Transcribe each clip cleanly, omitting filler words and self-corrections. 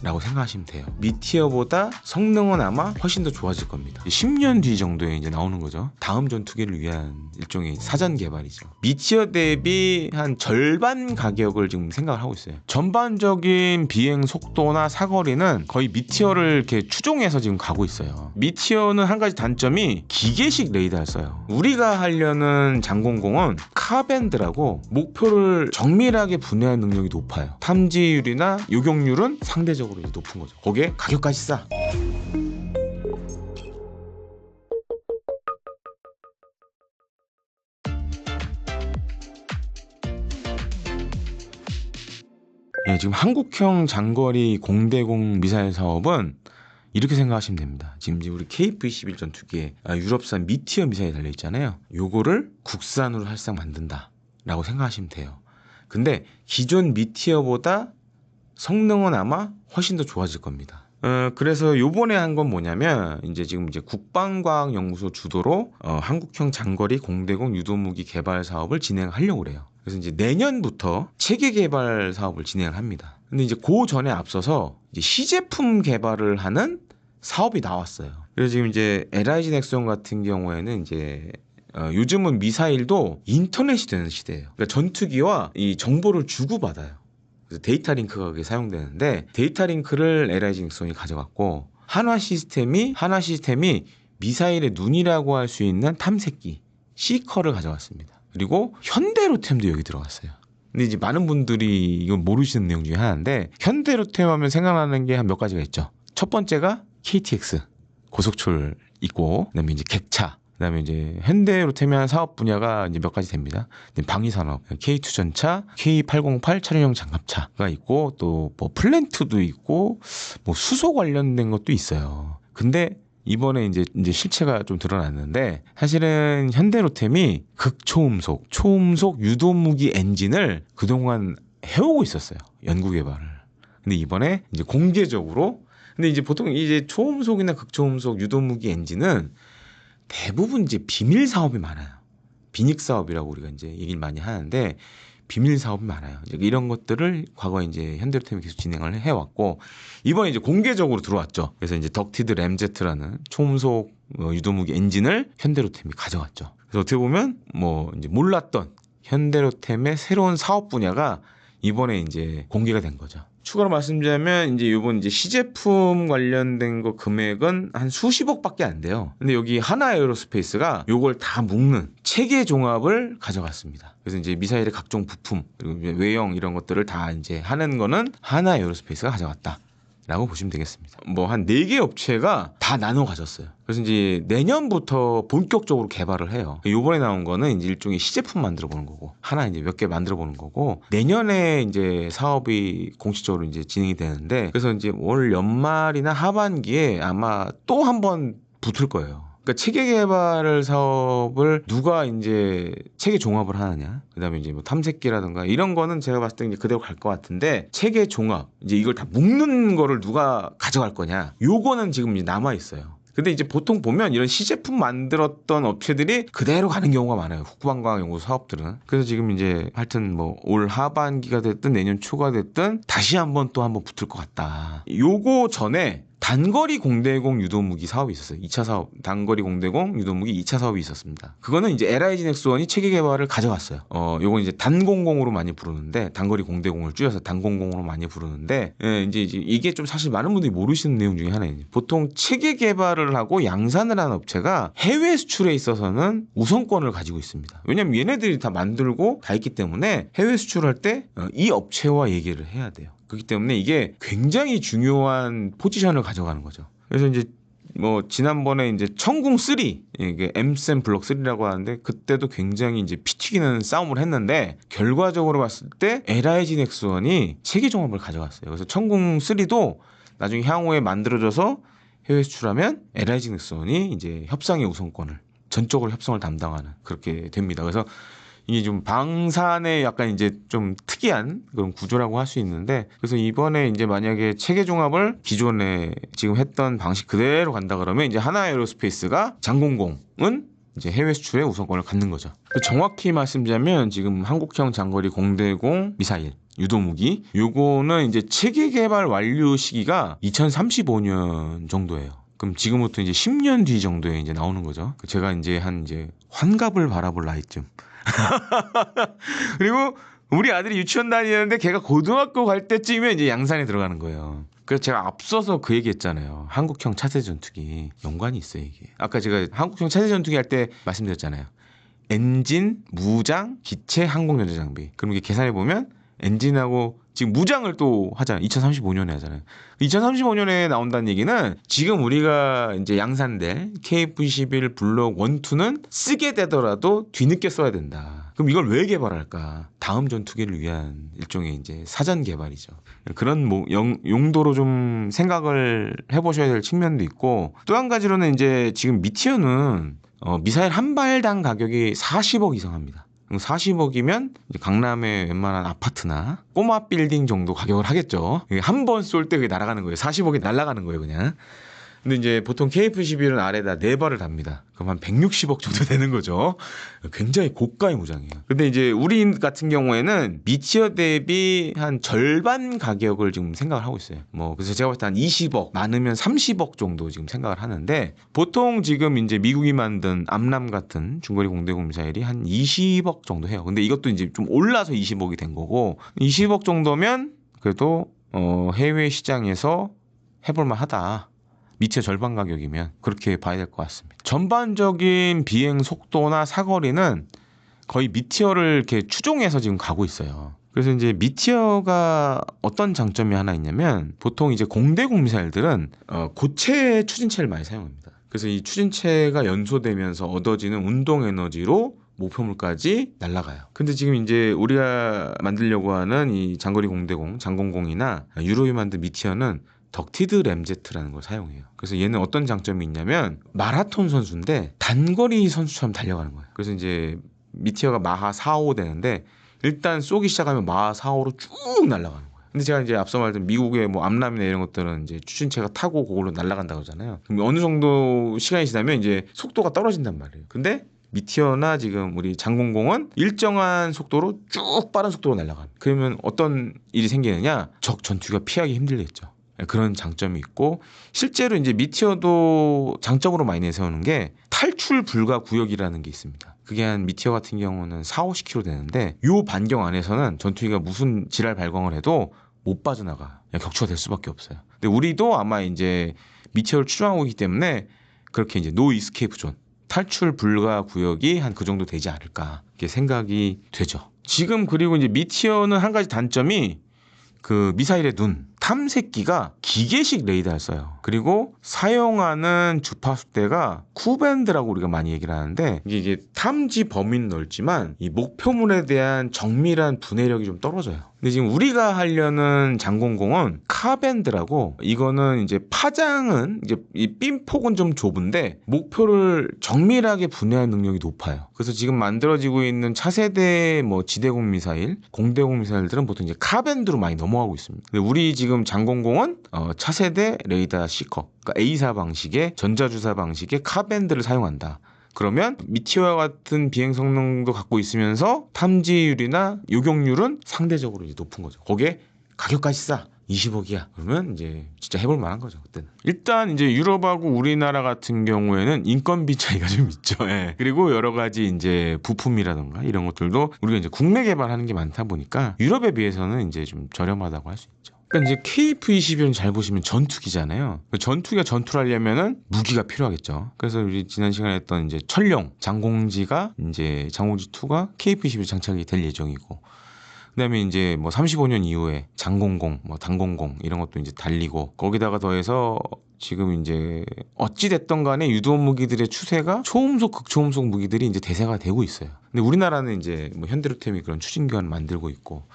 라고 생각하시면 돼요. 미티어보다 성능은 아마 훨씬 더 좋아질 겁니다. 10년 뒤 정도에 이제 나오는 거죠. 다음 전투기를 위한 일종의 사전 개발이죠. 미티어 대비 한 절반 가격을 지금 생각을 하고 있어요. 전반적인 비행 속도나 사거리는 거의 미티어를 이렇게 추종해서 지금 가고 있어요. 미티어는 한 가지 단점이 기계식 레이더를 써요. 우리가 하려는 장공공은 카밴드라고 목표를 정밀하게 분해하는 능력이 높아요. 탐지율이나 요격률은 상대적으로 높은 거죠. 거기에 가격까지 싸. 예, 지금 한국형 장거리 공대공 미사일 사업은 이렇게 생각하시면 됩니다. 지금 우리 KF-21 전투기에 유럽산 미티어 미사일이 달려있잖아요. 요거를 국산으로 살짝 만든다 라고 생각하시면 돼요. 근데 기존 미티어보다 성능은 아마 훨씬 더 좋아질 겁니다. 그래서 요번에 한 건 뭐냐면 지금 국방과학연구소 주도로 한국형 장거리 공대공 유도무기 개발 사업을 진행하려고 그래요. 그래서 이제 내년부터 체계 개발 사업을 진행을 합니다. 근데 이제 그 전에 앞서서 이제 시제품 개발을 하는 사업이 나왔어요. 그래서 지금 이제 LIG 넥스원 같은 경우에는 요즘은 미사일도 인터넷이 되는 시대예요. 그러니까 전투기와 이 정보를 주고받아요. 그래서 데이터 링크가 그게 사용되는데 데이터 링크를 LIG 넥스원이 가져갔고 한화 시스템이 미사일의 눈이라고 할 수 있는 탐색기 시커를 가져갔습니다. 그리고 현대로템도 여기 들어갔어요. 근데 이제 많은 분들이 이건 모르시는 내용 중에 하나인데 현대로템 하면 생각나는 게 한 몇 가지가 있죠. 첫 번째가 KTX 고속철 있고 그다음에 이제 객차 그다음에 이제 현대로템이 하는 사업 분야가 이제 몇 가지 됩니다. 방위산업, K2 전차, K808 차량용 장갑차가 있고 또 뭐 플랜트도 있고 뭐 수소 관련된 것도 있어요. 근데 이번에 이제 실체가 좀 드러났는데 사실은 현대로템이 초음속 유도무기 엔진을 그동안 해오고 있었어요. 연구 개발을. 근데 이번에 이제 공개적으로 근데 이제 보통 이제 초음속이나 극초음속 유도무기 엔진은 대부분 이제 비밀 사업이 많아요. 비닉 사업이라고 우리가 이제 얘기를 많이 하는데 비밀 사업이 많아요. 이런 것들을 과거에 이제 현대로템이 계속 진행을 해왔고 이번에 이제 공개적으로 들어왔죠. 그래서 이제 덕티드 램제트라는 초음속 유도무기 엔진을 현대로템이 가져갔죠. 그래서 어떻게 보면 뭐 이제 몰랐던 현대로템의 새로운 사업 분야가 이번에 이제 공개가 된 거죠. 추가로 말씀드리자면 이번 이제 시제품 관련된 거 금액은 한 수십억밖에 안 돼요. 근데 여기 하나 에어로스페이스가 요걸 다 묶는 체계 종합을 가져갔습니다. 그래서 이제 미사일의 각종 부품 그리고 외형 이런 것들을 다 이제 하는 거는 하나 에어로스페이스가 가져갔다. 라고 보시면 되겠습니다. 뭐 한 4개 업체가 다 나눠 가졌어요. 그래서 이제 내년부터 본격적으로 개발을 해요. 요번에 나온 거는 이제 일종의 시제품 만들어 보는 거고, 하나 이제 몇 개 만들어 보는 거고, 내년에 이제 사업이 공식적으로 이제 진행이 되는데, 그래서 이제 올 연말이나 하반기에 아마 또 한 번 붙을 거예요. 그러니까 체계 개발 사업을 누가 이제 체계 종합을 하느냐, 그다음에 이제 뭐 탐색기라든가 이런 거는 제가 봤을 때 이제 그대로 갈 것 같은데 체계 종합 이제 이걸 다 묶는 거를 누가 가져갈 거냐, 요거는 지금 이제 남아 있어요. 근데 이제 보통 보면 이런 시제품 만들었던 업체들이 그대로 가는 경우가 많아요. 국방과학연구소 사업들은. 그래서 지금 이제 하여튼 뭐 올 하반기가 됐든 내년 초가 됐든 다시 한번 붙을 것 같다. 요거 전에 단거리 공대공 유도무기 사업이 있었어요. 2차 사업, 단거리 공대공 유도무기 2차 사업이 있었습니다. 그거는 이제 LIG 넥스원이 체계 개발을 가져갔어요. 요건 이제 단공공으로 많이 부르는데, 단거리 공대공을 줄여서 단공공으로 많이 부르는데, 이제 이게 좀 사실 많은 분들이 모르시는 내용 중에 하나예요. 보통 체계 개발을 하고 양산을 하는 업체가 해외 수출에 있어서는 우선권을 가지고 있습니다. 왜냐면 얘네들이 다 만들고 다 있기 때문에 해외 수출할 때 이 업체와 얘기를 해야 돼요. 그렇기 때문에 이게 굉장히 중요한 포지션을 가져가는 거죠. 그래서 이제 뭐 지난번에 이제 천궁 3 이게 M샘 블록 3라고 하는데 그때도 굉장히 이제 피 튀기는 싸움을 했는데 결과적으로 봤을 때 LIG 넥스원이 체계 종합을 가져갔어요. 그래서 천궁 3도 나중에 향후에 만들어져서 해외 수출하면 LIG 넥스원이 이제 협상의 우선권을 전적으로 협상을 담당하는 그렇게 됩니다. 그래서 이게 좀 방산의 약간 이제 좀 특이한 그런 구조라고 할 수 있는데, 그래서 이번에 이제 만약에 체계 종합을 기존에 지금 했던 방식 그대로 간다 그러면 이제 하나 에어로스페이스가 장공공은 이제 해외 수출의 우선권을 갖는 거죠. 정확히 말씀드리면 지금 한국형 장거리 공대공 미사일 유도무기 요거는 이제 체계 개발 완료 시기가 2035년 정도예요. 그럼 지금부터 이제 10년 뒤 정도에 이제 나오는 거죠. 제가 이제 한 이제 환갑을 바라볼 나이쯤. 그리고 우리 아들이 유치원 다니는데 걔가 고등학교 갈 때쯤이면 이제 양산에 들어가는 거예요. 그래서 제가 앞서서 그 얘기했잖아요. 한국형 차세대 전투기 연관이 있어요 이게. 아까 제가 한국형 차세대 전투기 할 때 말씀드렸잖아요. 엔진, 무장, 기체, 항공연료 장비. 그럼 이게 계산해 보면 엔진하고 지금 무장을 또 하잖아요. 2035년에 하잖아요. 2035년에 나온다는 얘기는 지금 우리가 이제 양산될 KF-21 블록 1, 2는 쓰게 되더라도 뒤늦게 써야 된다. 그럼 이걸 왜 개발할까? 다음 전투기를 위한 일종의 이제 사전 개발이죠. 그런 용도로 좀 생각을 해보셔야 될 측면도 있고 또 한 가지로는 이제 지금 미티어는 미사일 한 발당 가격이 40억 이상 합니다. 40억이면 강남의 웬만한 아파트나 꼬마 빌딩 정도 가격을 하겠죠. 한 번 쏠 때 그게 날아가는 거예요. 40억이 날아가는 거예요, 그냥. 근데 이제 보통 KF-11은 아래다 4발을 답니다. 그럼 한 160억 정도 되는 거죠. 굉장히 고가의 무장이에요. 근데 이제 우리 같은 경우에는 미티어 대비 한 절반 가격을 지금 생각을 하고 있어요. 그래서 제가 봤을 때 한 20억, 많으면 30억 정도 지금 생각을 하는데 보통 지금 이제 미국이 만든 암람 같은 중거리 공대공 미사일이 한 20억 정도 해요. 근데 이것도 이제 좀 올라서 20억이 된 거고 20억 정도면 그래도 해외 시장에서 해볼만 하다. 미티어 절반 가격이면 그렇게 봐야 될 것 같습니다. 전반적인 비행 속도나 사거리는 거의 미티어를 이렇게 추종해서 지금 가고 있어요. 그래서 이제 미티어가 어떤 장점이 하나 있냐면 보통 이제 공대공 미사일들은 고체 추진체를 많이 사용합니다. 그래서 이 추진체가 연소되면서 얻어지는 운동 에너지로 목표물까지 날아가요. 근데 지금 이제 우리가 만들려고 하는 이 장거리 공대공, 장공공이나 유럽이 만든 미티어는 덕티드 램제트라는 걸 사용해요. 그래서 얘는 어떤 장점이 있냐면 마라톤 선수인데 단거리 선수처럼 달려가는 거예요. 그래서 이제 미티어가 마하 4, 5 되는데 일단 쏘기 시작하면 마하 4, 5로 쭉 날아가는 거예요. 근데 제가 이제 앞서 말했던 미국의 암람이나 이런 것들은 이제 추진체가 타고 그걸로 날아간다고 하잖아요. 그럼 어느 정도 시간이 지나면 이제 속도가 떨어진단 말이에요. 근데 미티어나 지금 우리 장공공은 일정한 속도로 쭉 빠른 속도로 날아갑니다. 그러면 어떤 일이 생기느냐? 적 전투기가 피하기 힘들겠죠. 그런 장점이 있고 실제로 이제 미티어도 장점으로 많이 내세우는 게 탈출 불가 구역이라는 게 있습니다. 그게 한 미티어 같은 경우는 4, 50km 되는데 요 반경 안에서는 전투기가 무슨 지랄 발광을 해도 못 빠져나가. 격추가 될 수밖에 없어요. 근데 우리도 아마 이제 미티어를 추종하고 있기 때문에 그렇게 이제 노 이스케이프 존, 탈출 불가 구역이 한 그 정도 되지 않을까 이렇게 생각이 되죠. 지금 그리고 이제 미티어는 한 가지 단점이 그 미사일의 눈, 탐색기가 기계식 레이더를 써요. 그리고 사용하는 주파수대가 쿠밴드라고 우리가 많이 얘기를 하는데 이게 탐지 범위는 넓지만 이 목표물에 대한 정밀한 분해력이 좀 떨어져요. 근데 지금 우리가 하려는 장공공은 카밴드라고 이거는 이제 파장은 이제 이 빔폭은 좀 좁은데 목표를 정밀하게 분해할 능력이 높아요. 그래서 지금 만들어지고 있는 차세대 지대공 미사일, 공대공 미사일들은 보통 이제 카밴드로 많이 넘어가고 있습니다. 근데 우리 지금 장공공은 차세대 레이더 시커, 그러니까 A사 방식의 전자주사 방식의 카밴드를 사용한다. 그러면 미티어와 같은 비행 성능도 갖고 있으면서 탐지율이나 요격률은 상대적으로 이제 높은 거죠. 거기에 가격까지 싸. 20억이야. 그러면 이제 진짜 해볼 만한 거죠, 그때는. 일단 이제 유럽하고 우리나라 같은 경우에는 인건비 차이가 좀 있죠. 예. 그리고 여러 가지 이제 부품이라던가 이런 것들도 우리가 이제 국내 개발하는 게 많다 보니까 유럽에 비해서는 이제 좀 저렴하다고 할 수 있죠. 그러니까 이제 KF-21은 잘 보시면 전투기잖아요. 전투기가 전투를 하려면은 무기가 필요하겠죠. 그래서 우리 지난 시간에 했던 이제 철룡, 장공지가 이제 장공지2가 KF-21 장착이 될 예정이고, 그다음에 이제 35년 이후에 장공공, 단공공 이런 것도 이제 달리고 거기다가 더해서 지금 이제 어찌 됐던 간에 유도 무기들의 추세가 초음속, 극초음속 무기들이 이제 대세가 되고 있어요. 근데 우리나라는 이제 현대로템이 그런 추진기관을 만들고 있고,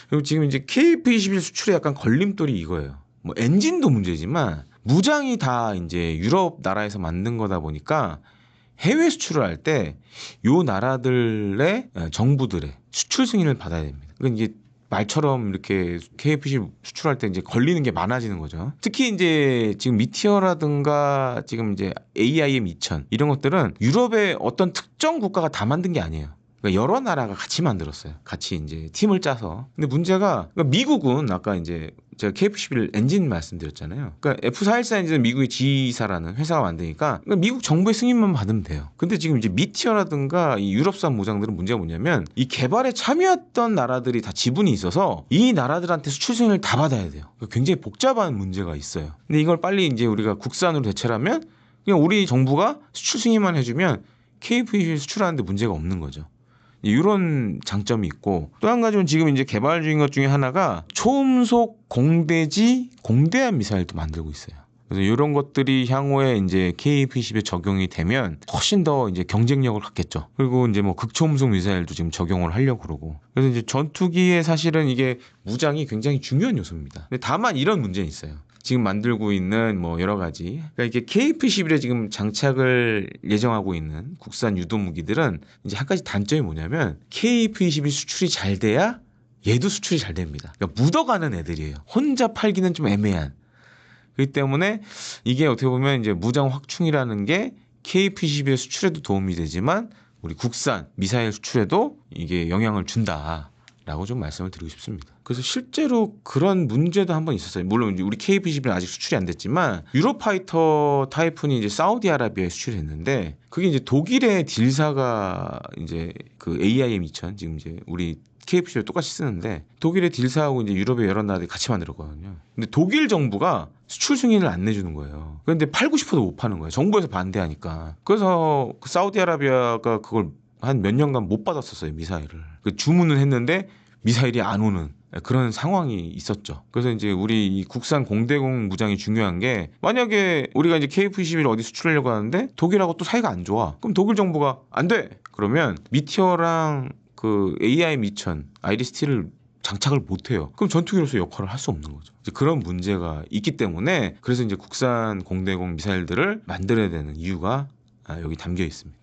그리고 지금 이제 KF-21 수출에 약간 걸림돌이 이거예요. 엔진도 문제지만 무장이 다 이제 유럽 나라에서 만든 거다 보니까 해외 수출을 할 때 요 나라들의 정부들의 수출 승인을 받아야 됩니다. 그러니까 이게 말처럼 이렇게 KF-21 수출할 때 이제 걸리는 게 많아지는 거죠. 특히 이제 지금 미티어라든가 지금 이제 AIM-2000 이런 것들은 유럽의 어떤 특정 국가가 다 만든 게 아니에요. 그러니까 여러 나라가 같이 만들었어요. 같이 이제 팀을 짜서. 근데 문제가 그러니까 미국은 아까 이제 제가 KF-11 엔진 말씀드렸잖아요. 그러니까 F414 엔진은 미국의 G사라는 회사가 만드니까 그러니까 미국 정부의 승인만 받으면 돼요. 근데 지금 이제 미티어라든가 이 유럽산 모장들은 문제가 뭐냐면 이 개발에 참여했던 나라들이 다 지분이 있어서 이 나라들한테 수출 승인을 다 받아야 돼요. 그러니까 굉장히 복잡한 문제가 있어요. 근데 이걸 빨리 이제 우리가 국산으로 대체하면 그냥 우리 정부가 수출 승인만 해주면 KF-21 수출하는데 문제가 없는 거죠. 이런 장점이 있고 또 한 가지는 지금 이제 개발 중인 것 중에 하나가 초음속 공대지 공대함 미사일도 만들고 있어요. 그래서 이런 것들이 향후에 이제 KF-21에 적용이 되면 훨씬 더 이제 경쟁력을 갖겠죠. 그리고 이제 뭐 극초음속 미사일도 지금 적용을 하려고 그러고. 그래서 이제 전투기에 사실은 이게 무장이 굉장히 중요한 요소입니다. 근데 다만 이런 문제는 있어요. 지금 만들고 있는 뭐 여러 가지 그러니까 이게 KF-21에 지금 장착을 예정하고 있는 국산 유도 무기들은 이제 한 가지 단점이 뭐냐면 KF-21 수출이 잘 돼야 얘도 수출이 잘 됩니다. 그러니까 묻어가는 애들이에요. 혼자 팔기는 좀 애매한. 그렇기 때문에 이게 어떻게 보면 이제 무장 확충이라는 게 KF-21 수출에도 도움이 되지만 우리 국산 미사일 수출에도 이게 영향을 준다라고 좀 말씀을 드리고 싶습니다. 그래서 실제로 그런 문제도 한번 있었어요. 물론 우리 KF-21은 아직 수출이 안 됐지만 유로파이터 타이푼이 이제 사우디아라비아에 수출했는데 그게 이제 독일의 딜사가 이제 그 AIM-2000 지금 이제 우리 KF-21을 똑같이 쓰는데 독일의 딜사하고 이제 유럽의 여러 나라들이 같이 만들었거든요. 근데 독일 정부가 수출 승인을 안 내주는 거예요. 그런데 팔고 싶어도 못 파는 거예요. 정부에서 반대하니까. 그래서 그 사우디아라비아가 그걸 한 몇 년간 못 받았었어요. 미사일을. 그 주문을 했는데 미사일이 안 오는 그런 상황이 있었죠. 그래서 이제 우리 이 국산 공대공 무장이 중요한 게 만약에 우리가 이제 KF-21 어디 수출하려고 하는데 독일하고 또 사이가 안 좋아. 그럼 독일 정부가 안 돼. 그러면 미티어랑 그 AIM-2000 아이리스-T를 장착을 못 해요. 그럼 전투기로서 역할을 할 수 없는 거죠. 이제 그런 문제가 있기 때문에 그래서 이제 국산 공대공 미사일들을 만들어야 되는 이유가 여기 담겨 있습니다.